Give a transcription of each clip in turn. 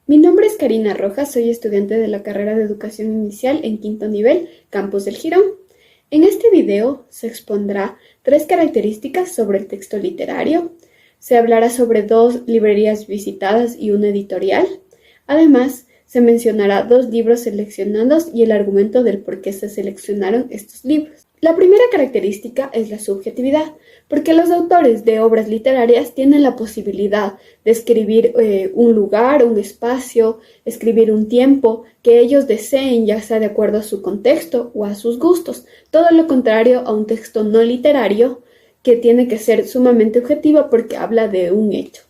Mi nombre es Karina Rojas, soy estudiante de la carrera de Educación Inicial en quinto nivel, Campus del Jirón. En este video se expondrá 3 características sobre el texto literario, se hablará sobre 2 librerías visitadas y una editorial. Además, se mencionará 2 libros seleccionados y el argumento del por qué se seleccionaron estos libros. La primera característica es la subjetividad, porque los autores de obras literarias tienen la posibilidad de escribir un lugar, un espacio, escribir un tiempo que ellos deseen, ya sea de acuerdo a su contexto o a sus gustos. Todo lo contrario a un texto no literario que tiene que ser sumamente objetivo porque habla de un hecho.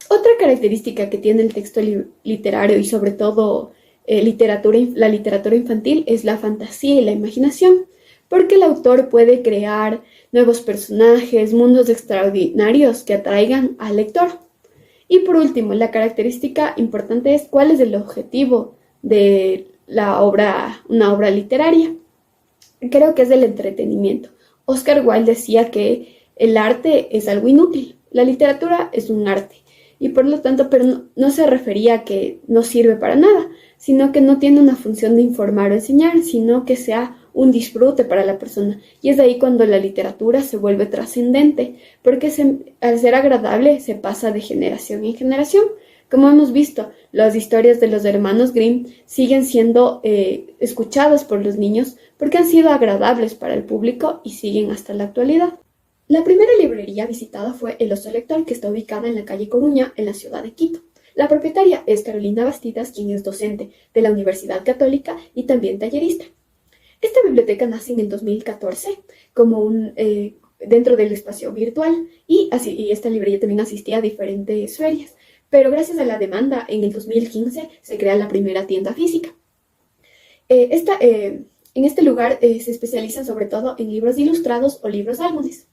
Otra característica que tiene el texto literario y sobre todo la literatura infantil es la fantasía y la imaginación, porque el autor puede crear nuevos personajes, mundos extraordinarios que atraigan al lector. Y por último, la característica importante es cuál es el objetivo de una obra literaria. Creo que es el entretenimiento. Oscar Wilde decía que el arte es algo inútil, la literatura es un arte y por lo tanto, pero no se refería a que no sirve para nada, sino que no tiene una función de informar o enseñar, sino que sea un disfrute para la persona. Y es de ahí cuando la literatura se vuelve trascendente, porque al ser agradable se pasa de generación en generación. Como hemos visto, las historias de los hermanos Grimm siguen siendo escuchadas por los niños porque han sido agradables para el público y siguen hasta la actualidad. La primera librería visitada fue El Oso Lector, que está ubicada en la calle Coruña, en la ciudad de Quito. La propietaria es Carolina Bastidas, quien es docente de la Universidad Católica y también tallerista. Esta biblioteca nace en el 2014 como dentro del espacio virtual y esta librería también asistía a diferentes ferias. Pero gracias a la demanda, en el 2015 se crea la primera tienda física. En este lugar se especializan sobre todo en libros ilustrados o libros álbumes.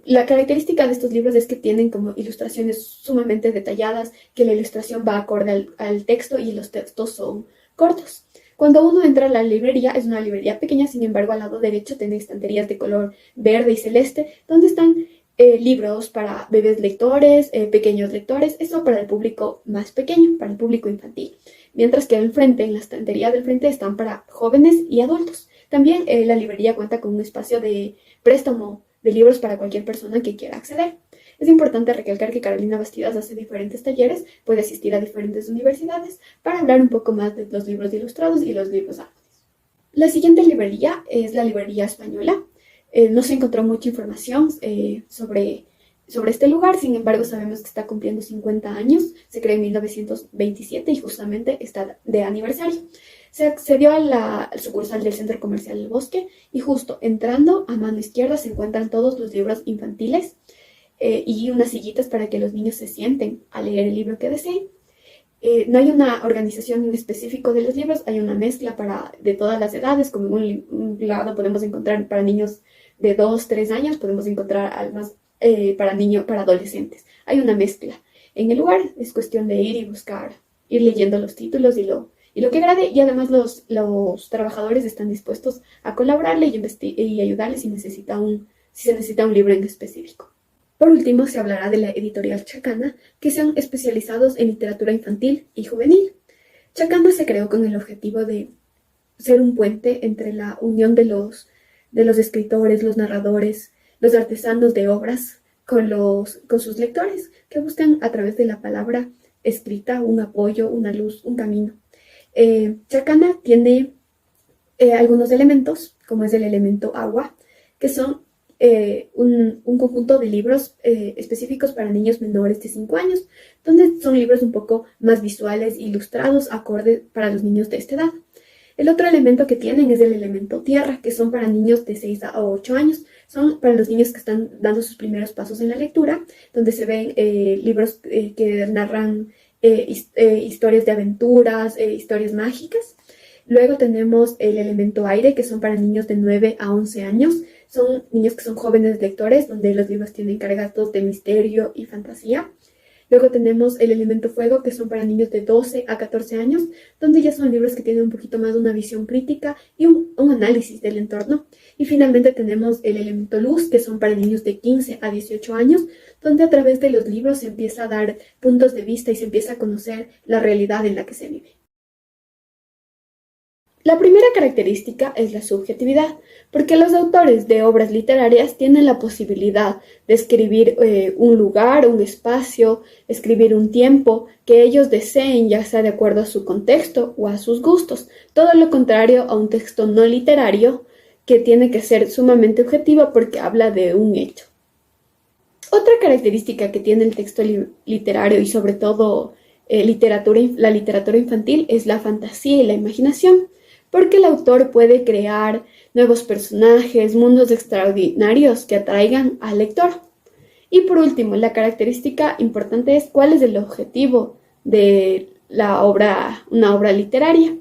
La característica de estos libros es que tienen como ilustraciones sumamente detalladas, que la ilustración va acorde al texto y los textos son cortos. Cuando uno entra a la librería, es una librería pequeña, sin embargo al lado derecho tiene estanterías de color verde y celeste, donde están libros para bebés lectores, pequeños lectores, eso para el público más pequeño, para el público infantil. Mientras que al frente, en la estantería del frente, están para jóvenes y adultos. También la librería cuenta con un espacio de préstamo de libros para cualquier persona que quiera acceder. Es importante recalcar que Carolina Bastidas hace diferentes talleres, puede asistir a diferentes universidades para hablar un poco más de los libros ilustrados y los libros álbumes. La siguiente librería es la librería española. No se encontró mucha información sobre este lugar, sin embargo sabemos que está cumpliendo 50 años, se creó en 1927 y justamente está de aniversario. Se accedió al sucursal del Centro Comercial El Bosque y justo entrando a mano izquierda se encuentran todos los libros infantiles y unas sillitas para que los niños se sienten a leer el libro que deseen. No hay una organización en específico de los libros, hay una mezcla de todas las edades, como en un lado podemos encontrar para niños de 2, 3 años, podemos encontrar además para adolescentes. Hay una mezcla. En el lugar es cuestión de ir y buscar, ir leyendo los títulos y lo que agrade, y además los trabajadores están dispuestos a colaborarle y ayudarle si se necesita un libro en específico. Por último, se hablará de la editorial Chacana, que son especializados en literatura infantil y juvenil. Chacana se creó con el objetivo de ser un puente entre la unión de los escritores, los narradores, los artesanos de obras con sus lectores, que buscan a través de la palabra escrita un apoyo, una luz, un camino. Chacana tiene algunos elementos, como es el elemento agua, que son un conjunto de libros específicos para niños menores de 5 años, donde son libros un poco más visuales, ilustrados, acorde para los niños de esta edad. El otro elemento que tienen es el elemento tierra, que son para niños de 6 a 8 años. Son para los niños que están dando sus primeros pasos en la lectura, donde se ven libros que narran historias de aventuras, historias mágicas. Luego tenemos el elemento aire, que son para niños de 9 a 11 años. Son niños que son jóvenes lectores, donde los libros tienen cargados de misterio y fantasía. Luego tenemos El elemento fuego, que son para niños de 12 a 14 años, donde ya son libros que tienen un poquito más de una visión crítica y un análisis del entorno. Y finalmente tenemos El elemento luz, que son para niños de 15 a 18 años, donde a través de los libros se empieza a dar puntos de vista y se empieza a conocer la realidad en la que se vive. La primera característica es la subjetividad, porque los autores de obras literarias tienen la posibilidad de escribir un lugar, un espacio, escribir un tiempo que ellos deseen, ya sea de acuerdo a su contexto o a sus gustos. Todo lo contrario a un texto no literario que tiene que ser sumamente objetivo porque habla de un hecho. Otra característica que tiene el texto literario y sobre todo la literatura infantil es la fantasía y la imaginación, porque el autor puede crear nuevos personajes, mundos extraordinarios que atraigan al lector. Y por último, la característica importante es cuál es el objetivo de una obra literaria.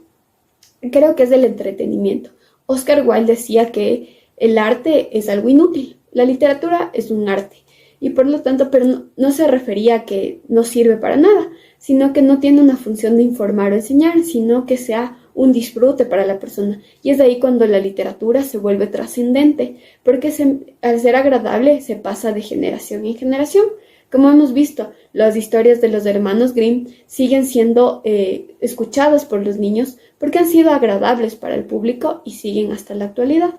Creo que es el entretenimiento. Oscar Wilde decía que el arte es algo inútil, la literatura es un arte. Y por lo tanto, pero no se refería a que no sirve para nada, sino que no tiene una función de informar o enseñar, sino que sea un disfrute para la persona. Y es de ahí cuando la literatura se vuelve trascendente, porque al ser agradable se pasa de generación en generación. Como hemos visto, las historias de los hermanos Grimm siguen siendo escuchadas por los niños porque han sido agradables para el público y siguen hasta la actualidad.